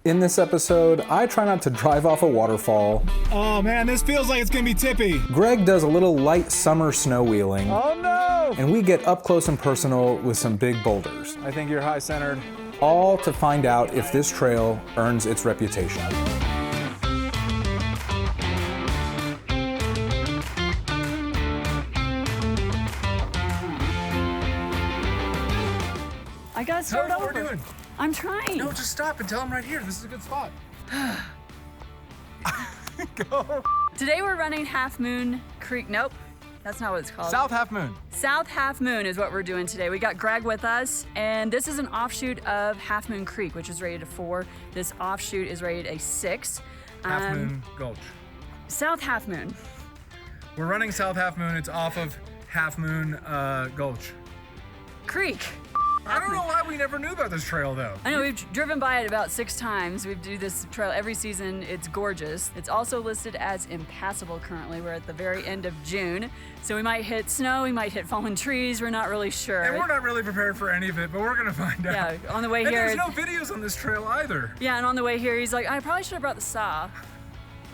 In this episode, I try not to drive off a waterfall. Oh man, this feels like it's gonna be tippy. Greg does a little light summer snow wheeling. Oh no! And we get up close and personal with some big boulders. I think you're high-centered. All to find out if this trail earns its reputation. I gotta start over. What are we doing? I'm trying. No, just stop and tell him right here. This is a good spot. Go. Today we're running Halfmoon Creek. Nope, that's not what it's called. South Halfmoon. South Halfmoon is what we're doing today. We got Greg with us, and this is an offshoot of Halfmoon Creek, which is rated a 4. This offshoot is rated a 6. Halfmoon Gulch. South Halfmoon. We're running South Halfmoon. It's off of Halfmoon Gulch. Creek. I don't know why we never knew about this trail though. I know, we've driven by it about 6 times. We do this trail every season. It's gorgeous. It's also listed as impassable currently. We're at the very end of June. So we might hit snow, we might hit fallen trees. We're not really sure. And we're not really prepared for any of it, but we're gonna find out. Yeah, on the way and here. There's no videos on this trail either. Yeah, and on the way here, he's like, I probably should have brought the saw.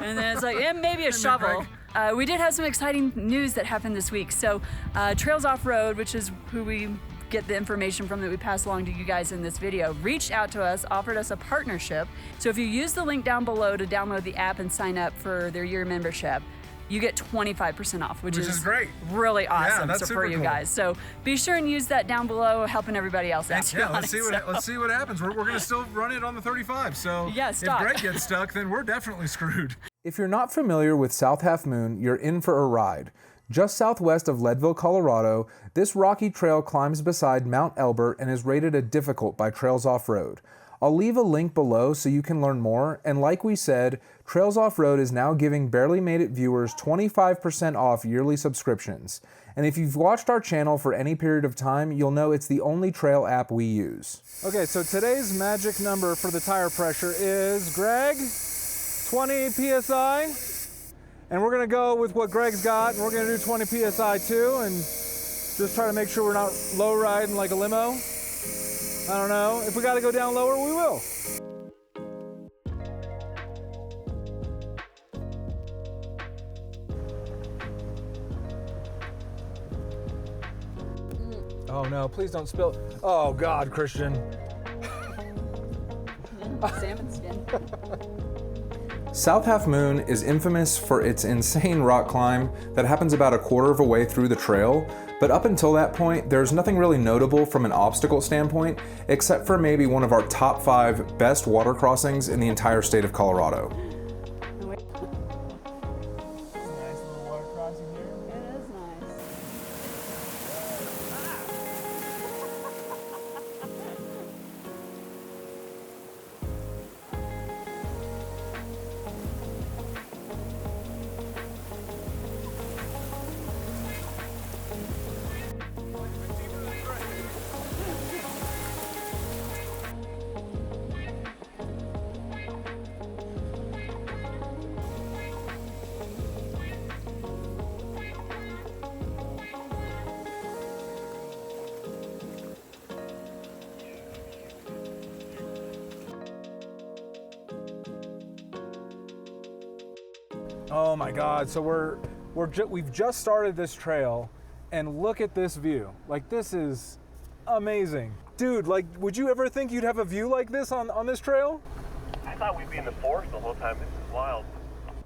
And then it's like, yeah, maybe a shovel. We did have some exciting news that happened this week. So Trails Offroad, which is who we get the information from that we pass along to you guys in this video, reached out to us, offered us a partnership. So if you use the link down below to download the app and sign up for their year membership, you get 25% off, which is great. Really awesome. Yeah, that's for you cool. guys. So be sure and use that down below, helping everybody else out. Yeah, let's see what happens. We're gonna still run it on the 35. So yeah, if Greg gets stuck, then we're definitely screwed. If you're not familiar with South Halfmoon, you're in for a ride. Just southwest of Leadville, Colorado, this rocky trail climbs beside Mount Elbert and is rated a difficult by Trails Offroad. I'll leave a link below so you can learn more, and like we said, Trails Offroad is now giving Barely Made It viewers 25% off yearly subscriptions. And if you've watched our channel for any period of time, you'll know it's the only trail app we use. Okay, so today's magic number for the tire pressure is, Greg, 20 PSI. And we're gonna go with what Greg's got, and we're gonna do 20 PSI too, and just try to make sure we're not low riding like a limo. I don't know. If we gotta go down lower, we will. Oh no, please don't spill. Oh God, Christian. Salmon skin. South Halfmoon is infamous for its insane rock climb that happens about a quarter of a way through the trail, but up until that point, there's nothing really notable from an obstacle standpoint, except for maybe one of our top 5 best water crossings in the entire state of Colorado. Oh my God! So we've just started this trail, and look at this view. Like, this is amazing, dude. Like, would you ever think you'd have a view like this on this trail? I thought we'd be in the forest the whole time. This is wild.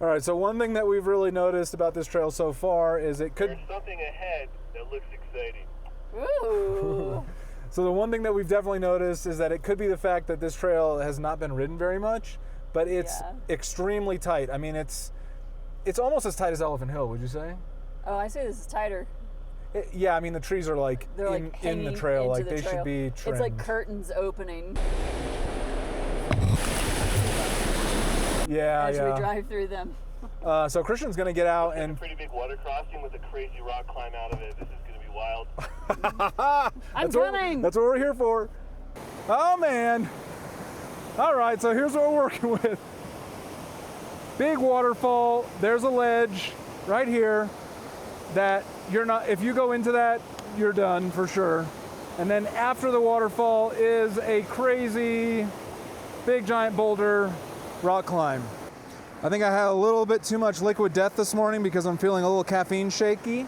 All right. So one thing that we've really noticed about this trail so far is it could. There's something ahead that looks exciting. Ooh. So the one thing that we've definitely noticed is that it could be the fact that this trail has not been ridden very much, but it's extremely tight. I mean, it's almost as tight as Elephant Hill, would you say? Oh, I say this is tighter. Yeah, I mean, the trees are like in the trail, like they should be trimmed. It's like curtains opening. Yeah, as we drive through them. So Christian's gonna get out and and a pretty big water crossing with a crazy rock climb out of it. This is gonna be wild. I'm coming. That's what we're here for. Oh man! All right, so here's what we're working with. Big waterfall. There's a ledge right here that you're not. If you go into that, you're done for sure. And then after the waterfall is a crazy big giant boulder rock climb. I think I had a little bit too much liquid death this morning because I'm feeling a little caffeine shaky.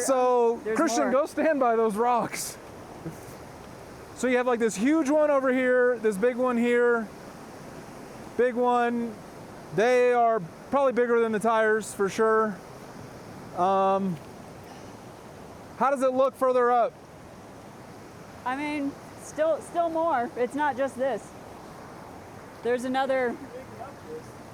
So There's Christian, more. go stand by those rocks. So you have like this huge one over here, this big one here, big one. They are probably bigger than the tires for sure. How does it look further up? I mean, still more. It's not just this. There's another.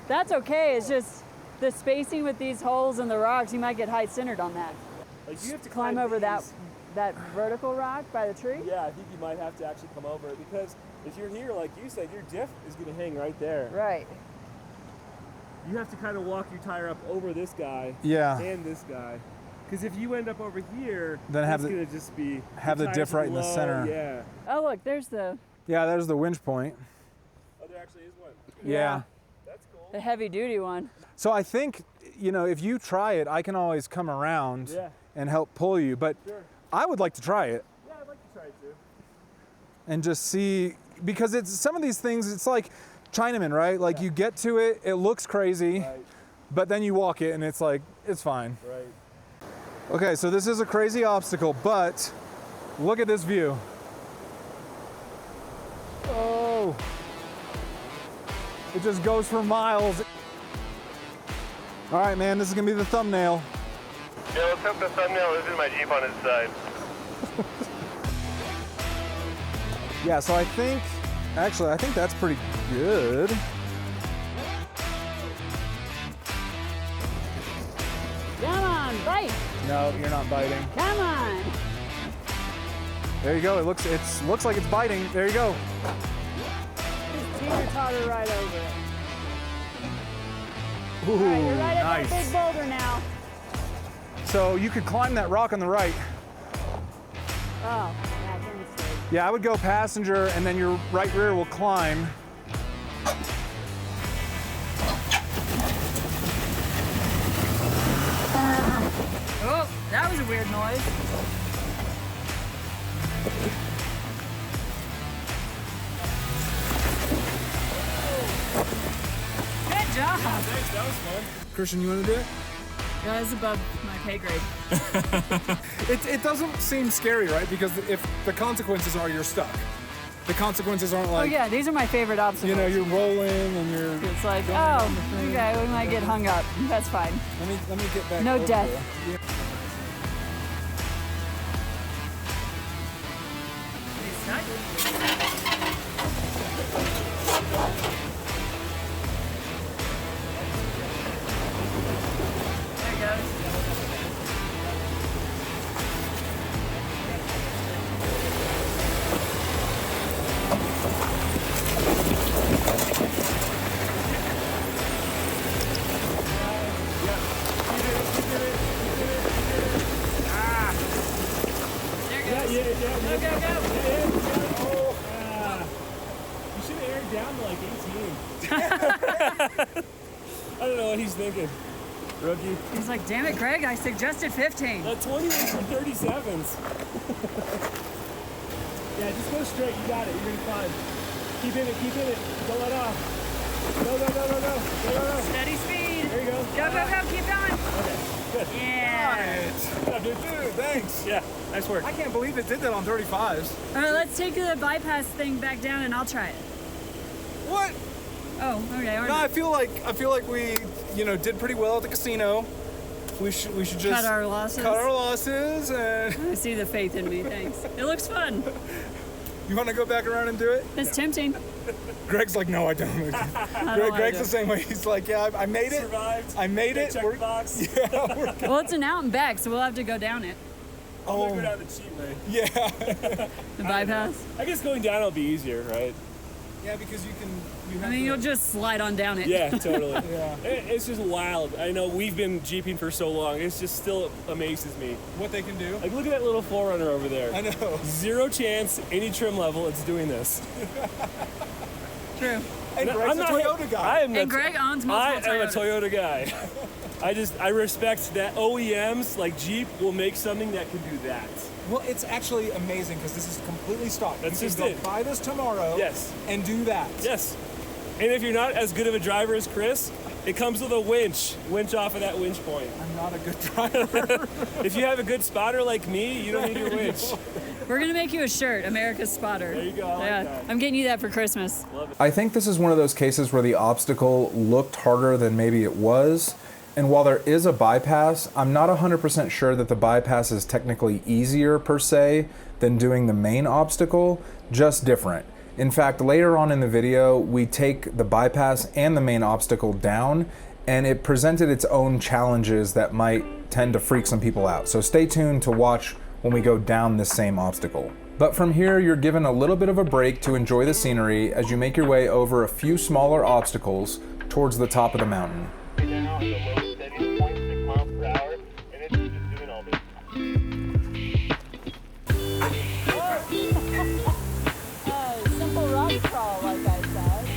That's okay. It's just the spacing with these holes in the rocks. You might get height centered on that. Like you have to Climb over that vertical rock by the tree. Yeah, I think you might have to actually come over it because if you're here, like you said, your diff is going to hang right there. Right. You have to kind of walk your tire up over this guy and this guy. Because if you end up over here, Then that's going to just be... have the diff right in the center. Yeah. Oh, look, there's the There's the winch point. Oh, there actually is one. Yeah. That's cool. the heavy duty one. So I think, if you try it, I can always come around Yeah. and help pull you. But Sure. I would like to try it Yeah, I'd like to try it too. and just see, because it's some of these things, it's like Chinaman, right? Like you get to it, it looks crazy, Right, but then you walk it and it's like, it's fine. right. Okay, so this is a crazy obstacle, but look at this view. Oh, it just goes for miles. All right, man, this is gonna be the thumbnail. Yeah, let's hope the thumbnail isn't my Jeep on its side. Yeah, so I think that's pretty good. Come on, bite. No, you're not biting. Come on. There you go. It looks like it's biting. There you go. Just teeter-totter right over it. Ooh, All right, you're right at nice. that big boulder now. So you could climb that rock on the right. Oh, yeah, turn straight. Yeah, I would go passenger, and then your right rear will climb. Oh, that was a weird noise. Good job. Thanks, that was fun. Christian, you want to do it? Yeah, it's above my pay grade. It doesn't seem scary, right? Because if the consequences are you're stuck. The consequences aren't Oh like, yeah, these are my favorite obstacles. you're rolling and you're. It's like, going down the oh, thing. okay, we might get hung up. That's fine. Let me get back. No over death. there. Yeah. There it goes. There it goes. Yeah. Go, go, go. You should have aired down to like 18. I don't know what he's thinking. Rookie. He's like, damn it, Greg, I suggested 15. 21 for 37s. Yeah, just go straight. You got it. You're gonna climb. Keep in it. Don't let off. Go. Steady speed. There you go. Go, go, go, keep going. Okay, good. Yeah. Dude, thanks. Yeah, nice work. I can't believe it did that on 35s. All right, let's take the bypass thing back down and I'll try it. What? Oh, okay. No, I feel like we, did pretty well at the casino. We should just Cut our losses. cut our losses, and I see the faith in me, thanks. It looks fun. you want to go back around and do it? It's tempting. Greg's like, no, I don't. Greg's the same way. He's like, yeah, I made it. Survived. I made it. Check the box. Yeah, we're good. Well, it's an out and back, so we'll have to go down it. I'm gonna go down the cheap way. Yeah. The bypass. I guess going down will be easier, right? Yeah, because you I mean, you'll just slide on down it. Yeah, totally. Yeah. It's just wild. I know we've been jeeping for so long. It's just still amazes me. What they can do. Like, look at that little 4Runner over there. I know. Zero chance, any trim level, it's doing this. True. And No, Greg's I'm a not- Toyota guy. I am And Greg owns multiple I am a Toyotas. Toyota guy. I respect that OEMs like Jeep will make something that can do that. Well, it's actually amazing because this is completely stock. That's you just can go it. buy this tomorrow. Yes. And do that. Yes. And if you're not as good of a driver as Chris, it comes with a winch. Winch off of that winch point. I'm not a good driver. If you have a good spotter like me, you don't need your winch. We're gonna make you a shirt, America's Spotter. There you go. I like that. I'm getting you that for Christmas. I think this is one of those cases where the obstacle looked harder than maybe it was. And while there is a bypass, I'm not 100% sure that the bypass is technically easier per se than doing the main obstacle, just different. In fact, later on in the video, we take the bypass and the main obstacle down, and it presented its own challenges that might tend to freak some people out. So stay tuned to watch when we go down this same obstacle. But from here, you're given a little bit of a break to enjoy the scenery as you make your way over a few smaller obstacles towards the top of the mountain. Right now, the low steady is 0.6 miles per hour, and it's just doing all this. Simple rock crawl, like I said.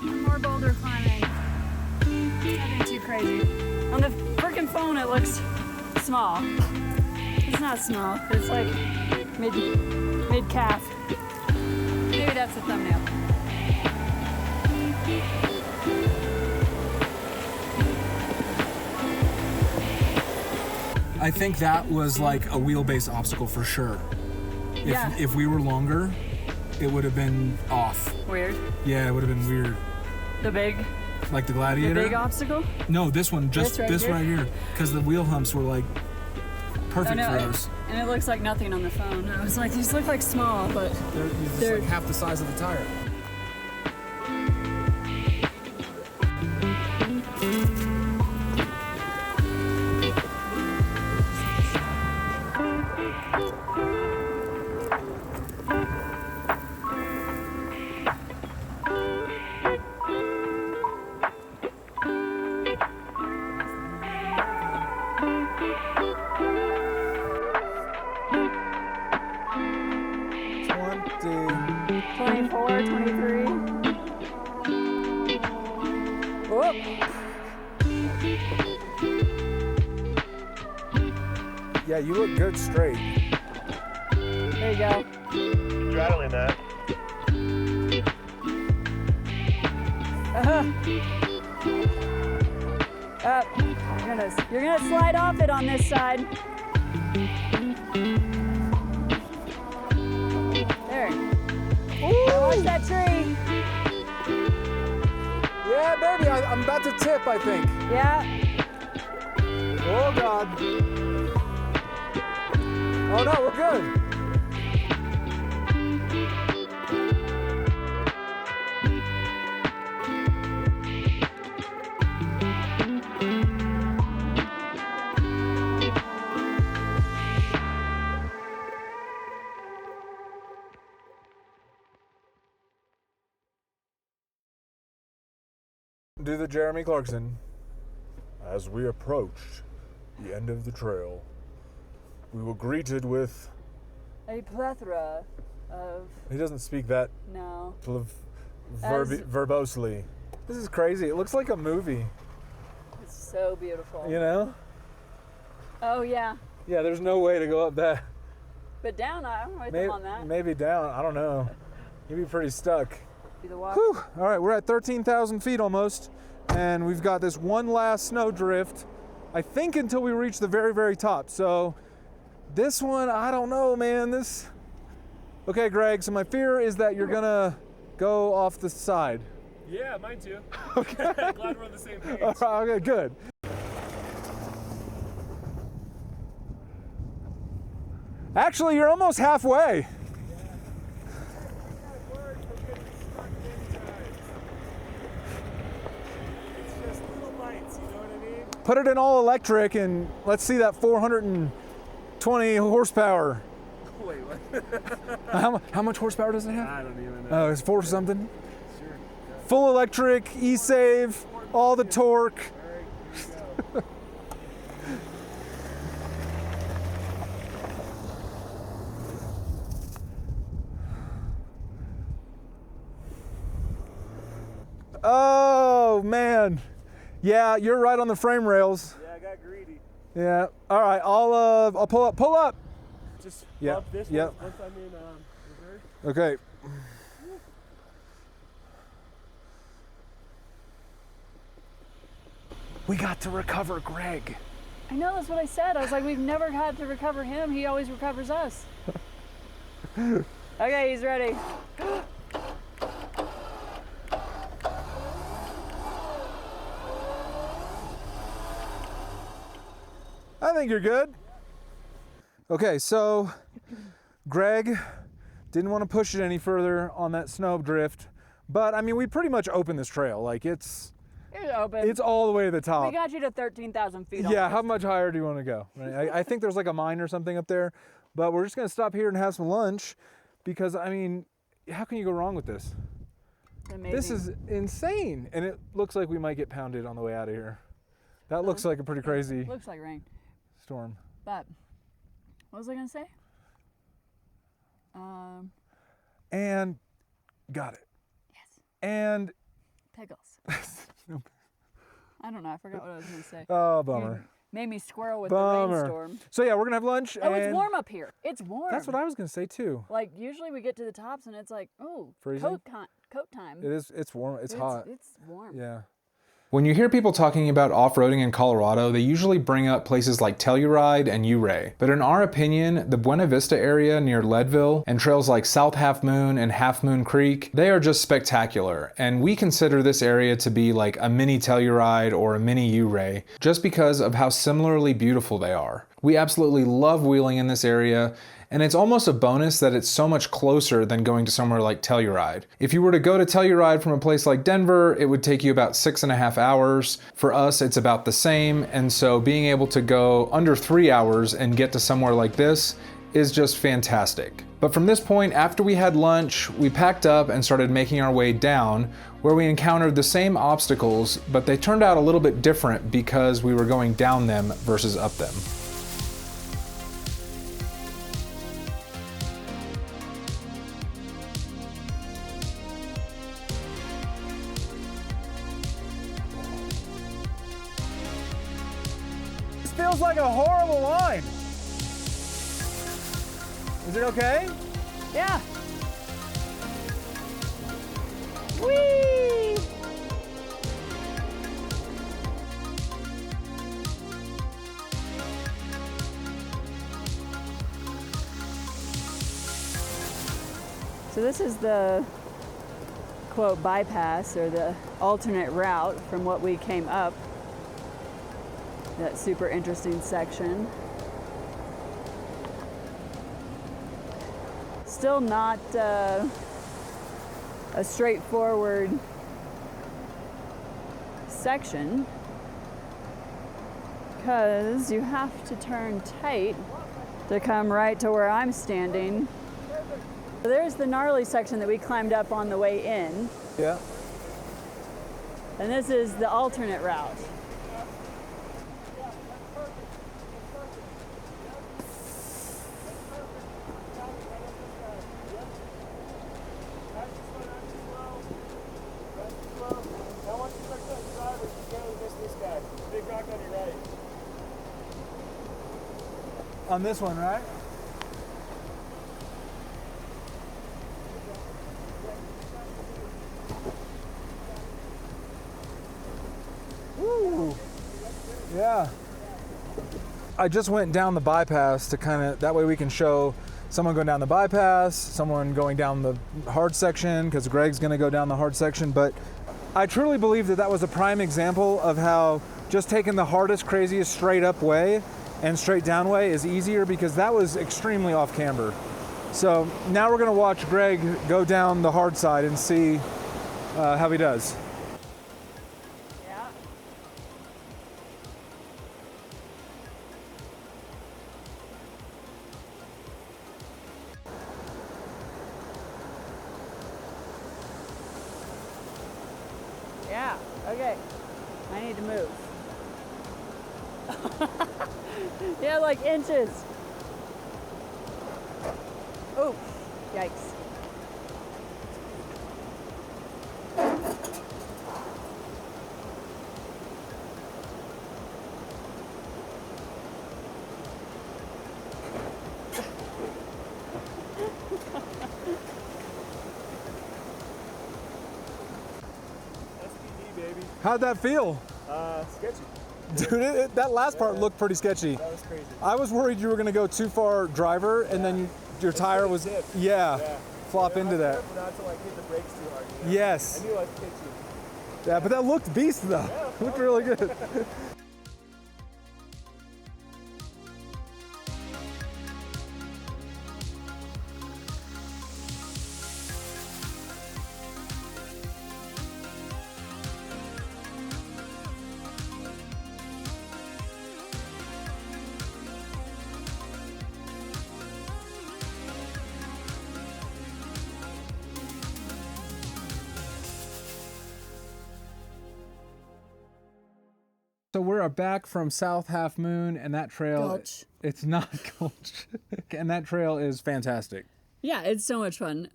More boulder climbing. Nothing too crazy. On the frickin' phone, it looks small. It's not small. It's like mid calf. Maybe that's a thumbnail. I think that was like a wheelbase obstacle for sure. Yeah. If we were longer, it would have been off. Weird. Yeah, it would have been weird. The big Like the Gladiator? obstacle? No, this one, just This right here? Because the wheel humps were like perfect for us. And it looks like nothing on the phone. I was like, these look like small, but They're like half the size of the tire. Yeah, you look good straight. there you go. Straddling that. You're gonna slide off it on this side. There. Watch that tree. Yeah, baby, I'm about to tip, I think. Yeah. Oh, God. Oh, no, we're good. Do the Jeremy Clarkson. As we approached the end of the trail, we were greeted with... A plethora of... He doesn't speak that No. verbosely. This is crazy. It looks like a movie, It's so beautiful. you know? Oh, yeah. Yeah, there's no way to go up that. But down, I'm with them on that. Maybe down. I don't know. You'd be pretty stuck. Be the walk. Whew. All right, we're at 13,000 feet almost, and we've got this one last snow drift, I think until we reach the very, very top. So this one, I don't know, man. Okay, Greg, so my fear is that you're gonna go off the side. Yeah, mine too. Okay. Glad we're on the same page. All right, okay, good. Actually, you're almost halfway. Put it in all electric and let's see that 420 horsepower. Wait, what? How much horsepower does it have? I don't even know. Oh, it's 4 something? Sure. Yeah. Full electric, e-save, all the torque. Oh man, Yeah, you're right on the frame rails. Yeah, I got greedy. Yeah. All right, I'll pull up. Pull up. Just Yeah. bump this Yep. once I'm in reverse. Okay. We got to recover Greg. I know, that's what I said. I was like, we've never had to recover him. He always recovers us. Okay, he's ready. I think you're good. Okay, so Greg didn't want to push it any further on that snow drift, but I mean, we pretty much opened this trail. Like It's open. it's all the way to the top. We got you to 13,000 feet. Yeah, almost. how much higher do you want to go? Right? I think there's like a mine or something up there, but we're just gonna stop here and have some lunch because I mean, how can you go wrong with this? Amazing. This is insane, and it looks like we might get pounded on the way out of here. That looks like a pretty crazy Looks like rain. storm. But what was I gonna say? And got it. Yes. And Pickles. I don't know. I forgot what I was gonna say. oh, bummer. Made me squirrel with the Bummer. rainstorm. So yeah, we're gonna have lunch. Oh, it's and warm up here. It's warm. That's what I was gonna say too. Like usually we get to the tops and it's like, oh, Freezing? coat time. It is. It's warm. It's hot. It's warm. Yeah. When you hear people talking about off-roading in Colorado, they usually bring up places like Telluride and Ouray. But in our opinion, the Buena Vista area near Leadville and trails like South Halfmoon and Halfmoon Creek, they are just spectacular. And we consider this area to be like a mini Telluride or a mini Ouray, just because of how similarly beautiful they are. We absolutely love wheeling in this area, and it's almost a bonus that it's so much closer than going to somewhere like Telluride. If you were to go to Telluride from a place like Denver, it would take you about 6.5 hours. For us, it's about the same, and so being able to go under 3 hours and get to somewhere like this is just fantastic. But from this point, after we had lunch, we packed up and started making our way down, where we encountered the same obstacles, but they turned out a little bit different because we were going down them versus up them. Feels like a horrible line. Is it okay? Yeah. Whee! So this is the quote bypass or the alternate route from what we came up. That super interesting section. Still not a straightforward section because you have to turn tight to come right to where I'm standing. There's the gnarly section that we climbed up on the way in. Yeah. And this is the alternate route. On this one, right? Woo! Yeah. I just went down the bypass to kind of, that way we can show someone going down the bypass, someone going down the hard section, because Greg's going to go down the hard section. But I truly believe that that was a prime example of how just taking the hardest, craziest straight up way and straight down way is easier, because that was extremely off camber. So now we're going to watch Greg go down the hard side and see how he does. Yeah. Yeah, okay. I need to move. Yeah, like inches. Oh, yikes. How'd that feel? Sketchy. Dude, that last part looked pretty sketchy. That was crazy. I was worried you were going to go too far driver, and then your tire was, flop into that. Careful not to like hit the brakes too hard. You know? Yes. I knew I was pitching. Yeah, but that looked beast though. Yeah, Looked really good. So we're back from South Halfmoon, and that trail, Gulch. It's not Gulch, and that trail is fantastic. Yeah, it's so much fun.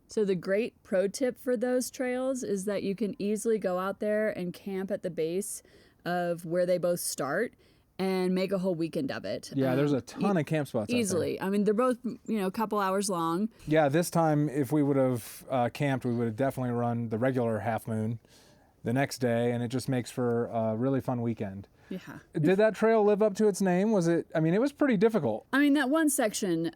So the great pro tip for those trails is that you can easily go out there and camp at the base of where they both start and make a whole weekend of it. Yeah, there's a ton of camp spots easily. I mean, they're both, a couple hours long. Yeah, this time if we would have camped, we would have definitely run the regular Halfmoon the next day, and it just makes for a really fun weekend. Yeah. Did that trail live up to its name? Was it? I mean, it was pretty difficult. I mean, that one section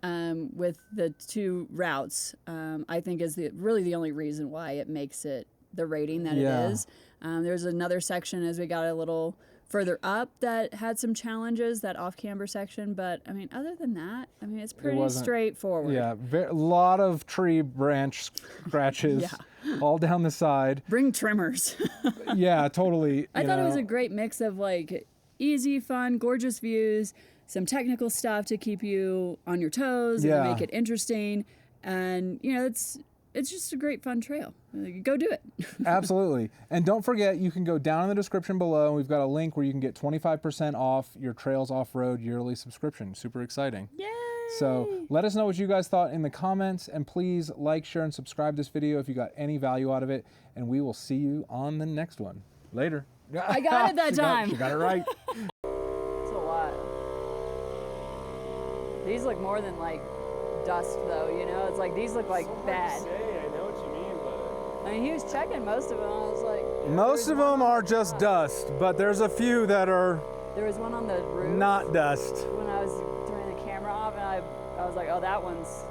with the two routes, I think is really the only reason why it makes it the rating that it is. There's another section as we got a little further up that had some challenges, that off-camber section, but I mean, other than that, I mean, it's pretty straightforward. Yeah, a lot of tree branch scratches all down the side. Bring trimmers. Yeah, totally. I thought it was a great mix of like easy, fun, gorgeous views, some technical stuff to keep you on your toes and make it interesting, and it's just a great fun trail. Go do it. Absolutely. And don't forget, you can go down in the description below. We've got a link where you can get 25% off your Trails Off-Road yearly subscription. Super exciting. Yay! So let us know what you guys thought in the comments, and please like, share, and subscribe this video if you got any value out of it, and we will see you on the next one. Later. I got it that time. She got it right. It's a lot. These look more than like dust though, It's like these look like bad. I know what you mean, but I mean, he was checking most of them. I was like, Most of them are just dust, but there's a few that are there was one on the roof. not dust. When I was turning the camera off, and I was like, oh, that one's